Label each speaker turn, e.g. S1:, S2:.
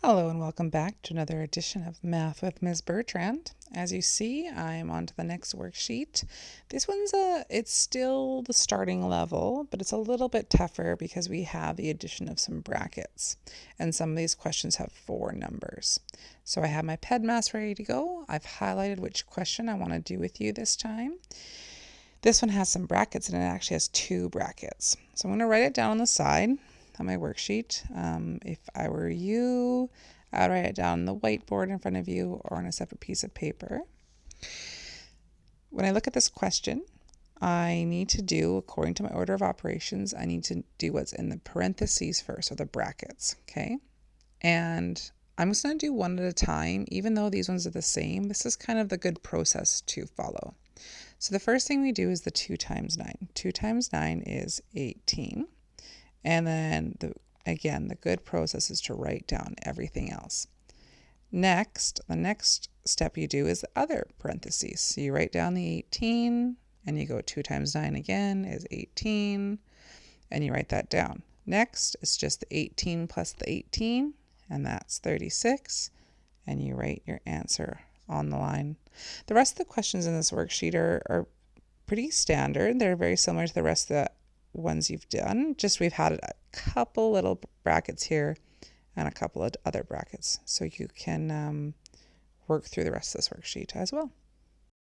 S1: Hello and welcome back to another edition of Math with Ms. Bertrand. As you see, I'm on to the next worksheet. This one's it's still the starting level, but it's a little bit tougher because we have the addition of some brackets. And some of these questions have 4 numbers. So I have my PEDMAS ready to go. I've highlighted which question I want to do with you this time. This one has some brackets and it actually has 2 brackets. So I'm going to write it down on the side on my worksheet. If I were you, I would write it down on the whiteboard in front of you or on a separate piece of paper. When I look at this question, I need to do, according to my order of operations, I need to do what's in the parentheses first, or the brackets, okay? And I'm just going to do one at a time, even though these ones are the same. This is kind of the good process to follow. So the first thing we do is the 2 times 9. 2 times 9 is 18. And then, again, the good process is to write down everything else. Next, the next step you do is the other parentheses. So you write down the 18, and you go 2 times 9 again is 18, and you write that down. Next, it's just the 18 plus the 18, and that's 36, and you write your answer on the line. The rest of the questions in this worksheet are pretty standard. They're very similar to the rest of the ones you've done, just we've had a couple little brackets here and a couple of other brackets, so you can work through the rest of this worksheet as well.